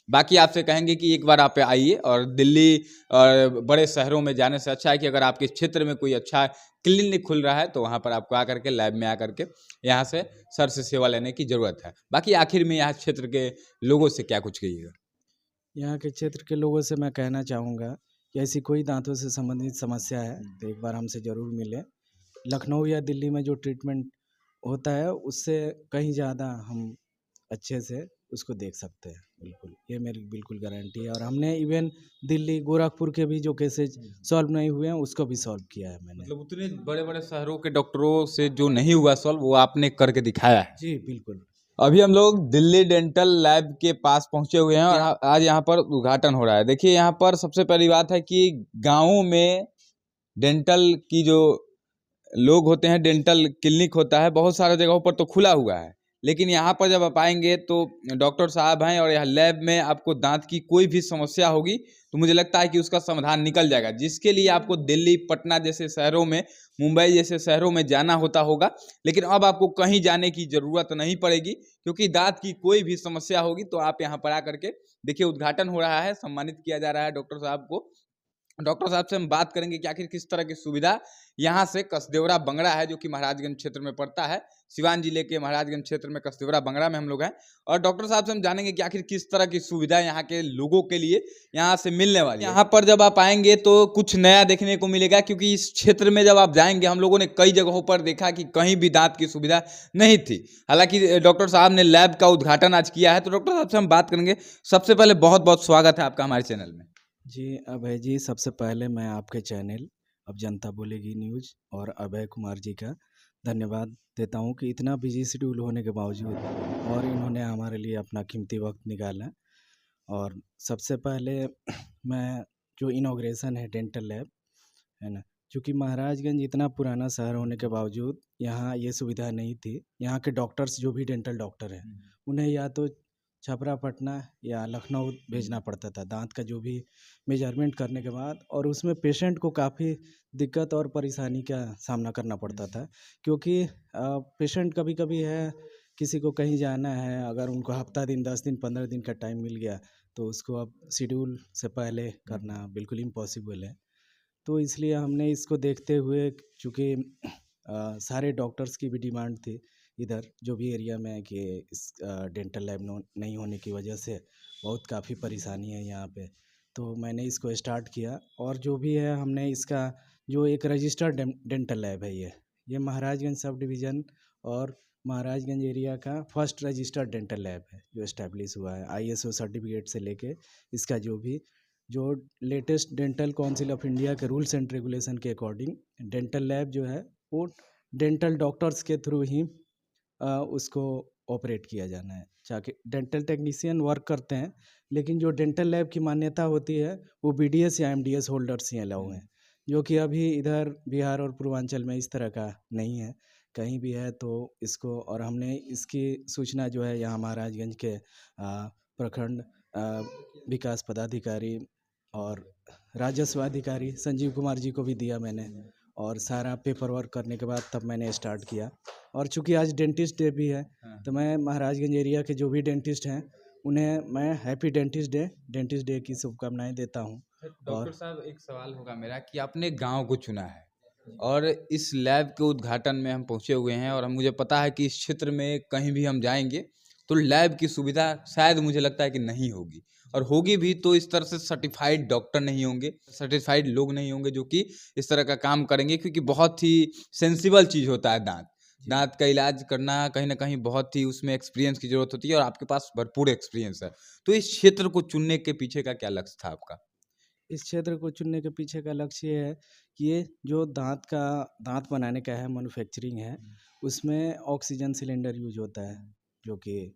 बाकी आपसे कहेंगे कि एक बार आप आइए, और दिल्ली और बड़े शहरों में जाने से अच्छा है कि अगर आपके क्षेत्र में कोई अच्छा क्लिनिक खुल रहा है तो वहाँ पर आपको आकर के लैब में आकर के यहाँ से सर से सेवा लेने की ज़रूरत है। बाकी आखिर में यहाँ क्षेत्र के लोगों से क्या कुछ कहिएगा? यहाँ के क्षेत्र के लोगों से मैं कहना चाहूँगा कि ऐसी कोई दांतों से संबंधित समस्या है तो एक बार हमसे ज़रूर मिलें। लखनऊ या दिल्ली में जो ट्रीटमेंट होता है उससे कहीं ज़्यादा हम अच्छे से उसको देख सकते हैं। बिल्कुल, ये मेरी बिल्कुल गारंटी है, और हमने इवन दिल्ली, गोरखपुर के भी जो केसेज़ सॉल्व नहीं हुए हैं उसको भी सॉल्व किया है मैंने। मतलब उतने बड़े-बड़े शहरों के डॉक्टरों से जो नहीं हुआ सॉल्व, वो आपने करके दिखाया है। जी, बिल्कुल। अभी हम लोग दिल्ली डेंटल लैब के पास पहुंचे हुए हैं, और आज यहाँ पर उद्घाटन हो रहा है। देखिए यहाँ पर सबसे पहली बात है कि गाँवों में डेंटल की जो लोग होते हैं, डेंटल क्लिनिक होता है, बहुत सारे जगहों पर तो खुला हुआ है, लेकिन यहाँ पर जब आप आएंगे तो डॉक्टर साहब हैं, और यह लैब में आपको दांत की कोई भी समस्या होगी तो मुझे लगता है कि उसका समाधान निकल जाएगा, जिसके लिए आपको दिल्ली, पटना जैसे शहरों में, मुंबई जैसे शहरों में जाना होगा। लेकिन अब आपको कहीं जाने की ज़रूरत नहीं पड़ेगी, क्योंकि दांत की कोई भी समस्या होगी तो आप यहाँ पर आकर के देखिए, उद्घाटन हो रहा है, सम्मानित किया जा रहा है डॉक्टर साहब को। डॉक्टर साहब से हम बात करेंगे कि आखिर किस तरह की सुविधा यहाँ से कसदेवरा बंगड़ा है, जो कि महाराजगंज क्षेत्र में पड़ता है। सिवान जिले के महाराजगंज क्षेत्र में कसदेवरा बंगड़ा में हम लोग हैं, और डॉक्टर साहब से हम जानेंगे कि आखिर किस तरह की सुविधा यहाँ के लोगों के लिए यहाँ से मिलने वाली है। यहाँ पर जब आप आएंगे तो कुछ नया देखने को मिलेगा, क्योंकि इस क्षेत्र में जब आप जाएंगे, हम लोगों ने कई जगहों पर देखा कि कहीं भी दांत की सुविधा नहीं थी। हालांकि डॉक्टर साहब ने लैब का उद्घाटन आज किया है, तो डॉक्टर साहब से हम बात करेंगे। सबसे पहले बहुत बहुत स्वागत है आपका हमारे चैनल में। जी, अभय जी, सबसे पहले मैं आपके चैनल अब जनता बोलेगी न्यूज़ और अभय कुमार जी का धन्यवाद देता हूँ कि इतना बिजी शेड्यूल होने के बावजूद और इन्होंने हमारे लिए अपना कीमती वक्त निकाला। और सबसे पहले मैं जो इनॉग्रेशन है डेंटल लैब, है ना, क्योंकि महाराजगंज इतना पुराना शहर होने के बावजूद यहाँ ये सुविधा नहीं थी। यहाँ के डॉक्टर्स जो भी डेंटल डॉक्टर हैं, उन्हें या तो छपरा, पटना या लखनऊ भेजना पड़ता था दांत का जो भी मेजरमेंट करने के बाद, और उसमें पेशेंट को काफ़ी दिक्कत और परेशानी का सामना करना पड़ता था, क्योंकि पेशेंट कभी-कभी है, किसी को कहीं जाना है, अगर उनको हफ्ता दिन, 10 दिन, 15 दिन का टाइम मिल गया, तो उसको अब शेड्यूल से पहले करना बिल्कुल इम्पॉसिबल है। तो इसलिए हमने इसको देखते हुए, चूँकि सारे डॉक्टर्स की भी डिमांड थी इधर जो भी एरिया में, कि इस डेंटल लैब नहीं होने की वजह से बहुत काफ़ी परेशानी है यहाँ पे। तो मैंने इसको स्टार्ट किया, और जो भी है हमने इसका जो एक रजिस्टर्ड डेंटल लैब है ये महाराजगंज सब डिवीज़न और महाराजगंज एरिया का फर्स्ट रजिस्टर्ड डेंटल लैब है जो एस्टेब्लिश हुआ है आईएसओ सर्टिफिकेट से लेके। इसका जो latest dental council of India के रूल्स एंड रेगुलेशन के अकॉर्डिंग डेंटल लैब जो है वो डेंटल डॉक्टर्स के थ्रू ही उसको ऑपरेट किया जाना है। चाहे डेंटल टेक्नीशियन वर्क करते हैं, लेकिन जो डेंटल लैब की मान्यता होती है वो बीडीएस या एमडीएस होल्डर्स ही अलाउ हैं, जो कि अभी इधर बिहार और पूर्वांचल में इस तरह का नहीं है। कहीं भी है तो इसको, और हमने इसकी सूचना जो है यहाँ महाराजगंज के प्रखंड विकास पदाधिकारी और राजस्व अधिकारी संजीव कुमार जी को भी दिया मैंने, और सारा पेपर वर्क करने के बाद तब मैंने स्टार्ट किया। और चूँकि आज डेंटिस्ट डे भी है, तो मैं महाराजगंज एरिया के जो भी डेंटिस्ट हैं उन्हें मैं हैप्पी डेंटिस्ट डे की शुभकामनाएं देता हूं। डॉक्टर और साहब, एक सवाल होगा मेरा कि आपने गांव को चुना है, और इस लैब के उद्घाटन में हम पहुंचे हुए हैं, और मुझे पता है कि इस क्षेत्र में कहीं भी हम जाएंगे तो लैब की सुविधा शायद मुझे लगता है कि नहीं होगी, और होगी भी तो इस तरह से सर्टिफाइड डॉक्टर नहीं होंगे, सर्टिफाइड लोग नहीं होंगे जो कि इस तरह का काम करेंगे, क्योंकि बहुत ही सेंसिबल चीज़ होता है दांत। दांत का इलाज करना कहीं ना कहीं बहुत ही उसमें एक्सपीरियंस की जरूरत होती है, और आपके पास भरपूर एक्सपीरियंस है। तो इस क्षेत्र को चुनने के पीछे का क्या लक्ष्य था आपका? इस क्षेत्र को चुनने के पीछे का लक्ष्य ये है कि ये जो दांत बनाने का है, मैन्युफैक्चरिंग है, उसमें ऑक्सीजन सिलेंडर यूज होता है, जो कि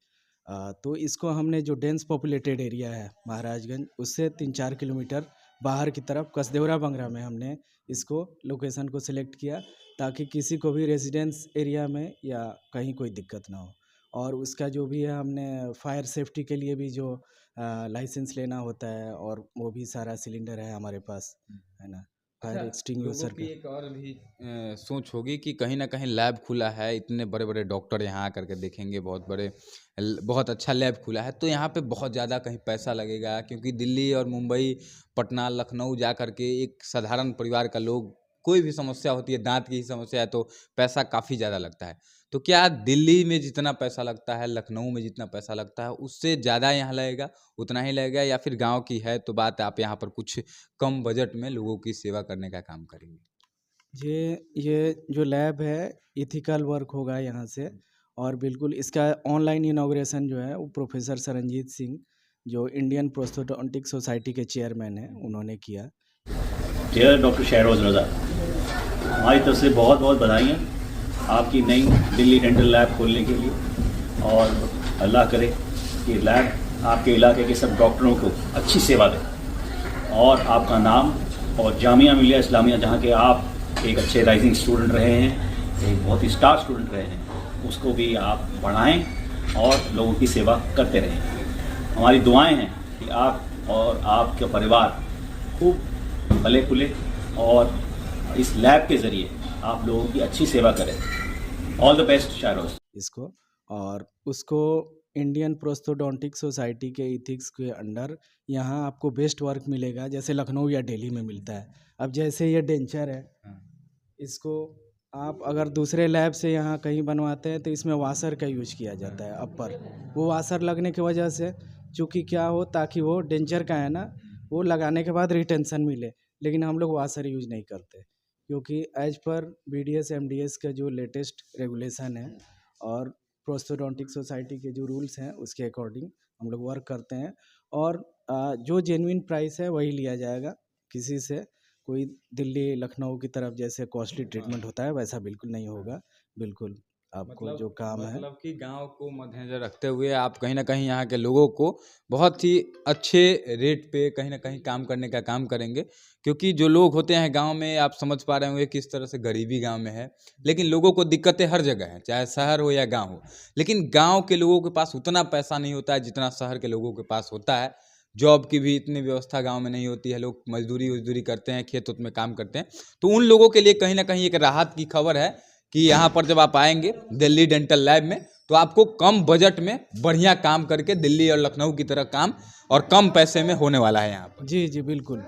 तो इसको हमने जो डेंस पॉपुलेटेड एरिया है महाराजगंज, उससे 3-4 किलोमीटर बाहर की तरफ कसदेवरा बंगरा में हमने इसको लोकेशन को सिलेक्ट किया, ताकि किसी को भी रेजिडेंस एरिया में या कहीं कोई दिक्कत ना हो। और उसका जो भी है, हमने फायर सेफ्टी के लिए भी जो लाइसेंस लेना होता है, और वो भी सारा सिलेंडर है हमारे पास, है ना। फायर लोगों एक्सटिंग्विशर की का। एक और भी सोच होगी कि कहीं ना कहीं लैब खुला है, इतने बड़े बड़े डॉक्टर यहाँ आकर के देखेंगे, बहुत अच्छा लैब खुला है, तो यहाँ पे बहुत ज़्यादा कहीं पैसा लगेगा, क्योंकि दिल्ली और मुंबई, पटना, लखनऊ जा कर के एक साधारण परिवार का लोग, कोई भी समस्या होती है, दांत की ही समस्या है, तो पैसा काफ़ी ज़्यादा लगता है। तो क्या दिल्ली में जितना पैसा लगता है, लखनऊ में जितना पैसा लगता है, उससे ज़्यादा यहाँ लगेगा, उतना ही लगेगा, या फिर गांव की है तो बात आप यहाँ पर कुछ कम बजट में लोगों की सेवा करने का काम करेंगे? ये जो लैब है इथिकल वर्क होगा यहाँ से, और बिल्कुल इसका ऑनलाइन इनॉग्रेशन जो है वो प्रोफेसर सरनजीत सिंह, जो इंडियन प्रोस्थोडोंटिक सोसाइटी के चेयरमैन हैं, उन्होंने किया। डियर डॉक्टर शहरोज रज़ा, हमारी तरफ से बहुत बहुत बधाइयाँ आपकी नई दिल्ली डेंटल लैब खोलने के लिए, और अल्लाह करे कि लैब आपके इलाके के सब डॉक्टरों को अच्छी सेवा दे, और आपका नाम और जामिया मिलिया इस्लामिया, जहाँ के आप एक अच्छे राइजिंग स्टूडेंट रहे हैं, एक बहुत ही स्टार स्टूडेंट रहे हैं, उसको भी आप बढ़ाएं और लोगों की सेवा करते रहें। हमारी दुआएं हैं कि आप और आपका परिवार खूब फले फूले और इस लैब के ज़रिए आप लोगों की अच्छी सेवा करें। ऑल द बेस्ट शायरोज इसको, और उसको इंडियन प्रोस्थोडोंटिक सोसाइटी के इथिक्स के अंडर यहाँ आपको बेस्ट वर्क मिलेगा, जैसे लखनऊ या दिल्ली में मिलता है। अब जैसे ये डेंचर है, इसको आप अगर दूसरे लैब से यहाँ कहीं बनवाते हैं तो इसमें वाशर का यूज किया जाता है अपर। वो वाशर लगने की वजह से चूँकि क्या हो, ताकि वो डेंचर का है ना, वो लगाने के बाद रिटेंशन मिले, लेकिन हम लोग वाशर यूज नहीं करते, क्योंकि एज पर BDS MDS का जो लेटेस्ट रेगुलेशन है और प्रोस्थोडोंटिक सोसाइटी के जो रूल्स हैं उसके अकॉर्डिंग हम लोग वर्क करते हैं। और जो जेन्युइन प्राइस है वही लिया जाएगा, किसी से कोई दिल्ली लखनऊ की तरफ जैसे कॉस्टली ट्रीटमेंट होता है वैसा बिल्कुल नहीं होगा। बिल्कुल आपको जो काम है, मतलब कि गांव को मद्देनजर रखते हुए आप कहीं ना कहीं यहाँ के लोगों को बहुत ही अच्छे रेट पे कहीं ना कहीं काम करने का काम करेंगे, क्योंकि जो लोग होते हैं गांव में, आप समझ पा रहे होंगे किस तरह से गरीबी गांव में है, लेकिन लोगों को दिक्कतें हर जगह हैं, चाहे शहर हो या गांव हो, लेकिन गांव के लोगों के पास उतना पैसा नहीं होता है जितना शहर के लोगों के पास होता है। जॉब की भी इतनी व्यवस्था गांव में नहीं होती है, लोग मजदूरी उजदूरी करते हैं, खेत उत में काम करते हैं, तो उन लोगों के लिए कहीं ना कहीं एक राहत की खबर है कि यहाँ पर जब आप आएंगे दिल्ली डेंटल लैब में, तो आपको कम बजट में बढ़िया काम करके दिल्ली और लखनऊ की तरह काम और कम पैसे में होने वाला है यहाँ पर। जी जी बिल्कुल।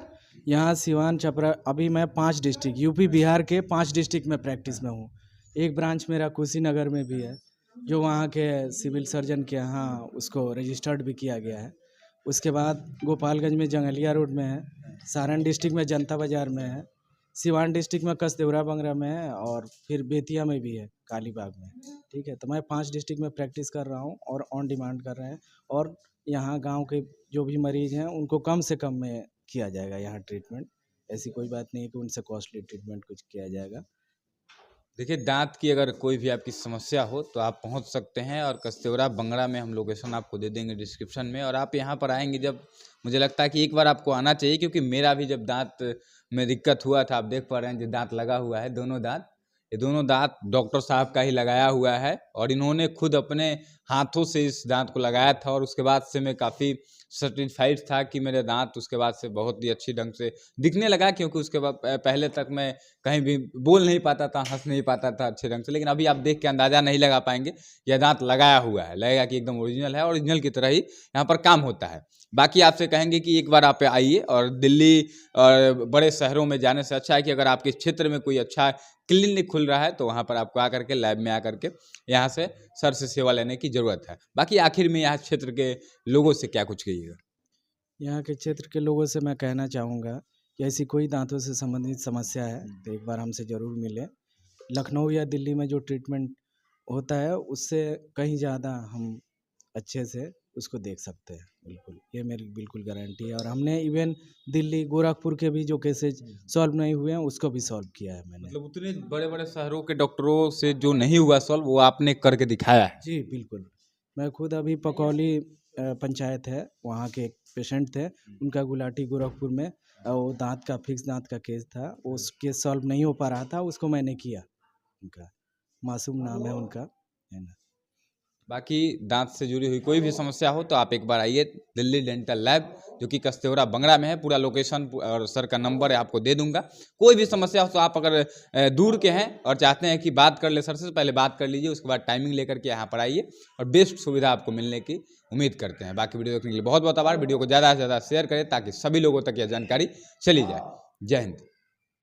यहाँ सिवान, छपरा, अभी मैं 5 डिस्ट्रिक्ट यूपी बिहार के 5 डिस्ट्रिक्ट में प्रैक्टिस में हूँ। एक ब्रांच मेरा कुशीनगर में भी है, जो वहाँ के सिविल सर्जन के यहाँ उसको रजिस्टर्ड भी किया गया है। उसके बाद गोपालगंज में जंगलिया रोड में है, सारण डिस्ट्रिक्ट में जनता बाज़ार में है, सिवान डिस्ट्रिक्ट में कसदेवरा बंगरा में है, और फिर बेतिया में भी है, कालीबाग में। ठीक है, तो मैं 5 डिस्ट्रिक्ट में प्रैक्टिस कर रहा हूँ और ऑन डिमांड कर रहे हैं। और यहाँ गांव के जो भी मरीज़ हैं उनको कम से कम में किया जाएगा यहाँ ट्रीटमेंट। ऐसी कोई बात नहीं है कि उनसे कॉस्टली ट्रीटमेंट कुछ किया जाएगा। देखिए, दांत की अगर कोई भी आपकी समस्या हो तो आप पहुंच सकते हैं, और कस्तेवरा बंगड़ा में हम लोकेशन आपको दे देंगे डिस्क्रिप्शन में, और आप यहाँ पर आएंगे जब, मुझे लगता है कि एक बार आपको आना चाहिए, क्योंकि मेरा भी जब दांत में दिक्कत हुआ था, आप देख पा रहे हैं जो दांत लगा हुआ है, दोनों दांत, ये दोनों दांत डॉक्टर साहब का ही लगाया हुआ है, और इन्होंने खुद अपने हाथों से इस दांत को लगाया था, और उसके बाद से मैं काफ़ी सेटिस्फाइड था कि मेरे दांत उसके बाद से बहुत ही अच्छी ढंग से दिखने लगा, क्योंकि उसके बाद पहले तक मैं कहीं भी बोल नहीं पाता था, हंस नहीं पाता था अच्छे ढंग से, लेकिन अभी आप देख के अंदाज़ा नहीं लगा पाएंगे, यह दांत लगाया हुआ है, लगेगा कि एकदम ओरिजिनल है, ओरिजिनल की तरह ही यहाँ पर काम होता है। बाकी आपसे कहेंगे कि एक बार आप आइए, और दिल्ली और बड़े शहरों में जाने से अच्छा है कि अगर आपके क्षेत्र में कोई अच्छा क्लिनिक खुल रहा है तो वहाँ पर आपको आकर के लैब में आकर के यहाँ से सर से सेवा लेने की ज़रूरत है। बाकी आखिर में यहाँ क्षेत्र के लोगों से क्या कुछ कहिएगा? यहाँ के क्षेत्र के लोगों से मैं कहना चाहूँगा कि ऐसी कोई दांतों से संबंधित समस्या है तो एक बार हमसे ज़रूर मिलें। लखनऊ या दिल्ली में जो ट्रीटमेंट होता है उससे कहीं ज़्यादा हम अच्छे से उसको देख सकते हैं। बिल्कुल, ये मेरी बिल्कुल गारंटी है। और हमने इवन दिल्ली, गोरखपुर के भी जो केसेज सॉल्व नहीं हुए हैं उसको भी सॉल्व किया है मैंने। मतलब उतने बड़े बड़े शहरों के डॉक्टरों से जो नहीं हुआ सॉल्व, वो आपने करके दिखाया है। जी बिल्कुल। मैं खुद अभी पकौली पंचायत है, वहाँ के एक पेशेंट थे, उनका गुलाटी गोरखपुर में वो दांत का, फिक्स दांत का केस था, वो उस केस सॉल्व नहीं हो पा रहा था, उसको मैंने किया। उनका मासूम नाम है उनका, है ना। बाकी दांत से जुड़ी हुई कोई भी समस्या हो तो आप एक बार आइए दिल्ली डेंटल लैब, जो कि कस्तेवरा बंगड़ा में है। पूरा लोकेशन और सर का नंबर है आपको दे दूंगा। कोई भी समस्या हो तो आप अगर दूर के हैं और चाहते हैं कि बात कर ले सर से, पहले बात कर लीजिए, उसके बाद टाइमिंग लेकर के यहाँ पर आइए और बेस्ट सुविधा आपको मिलने की उम्मीद करते हैं। बाकी वीडियो देखने के लिए बहुत बहुत आभार। वीडियो को ज़्यादा से ज़्यादा शेयर करें ताकि सभी लोगों तक यह जानकारी चली जाए। जय हिंद।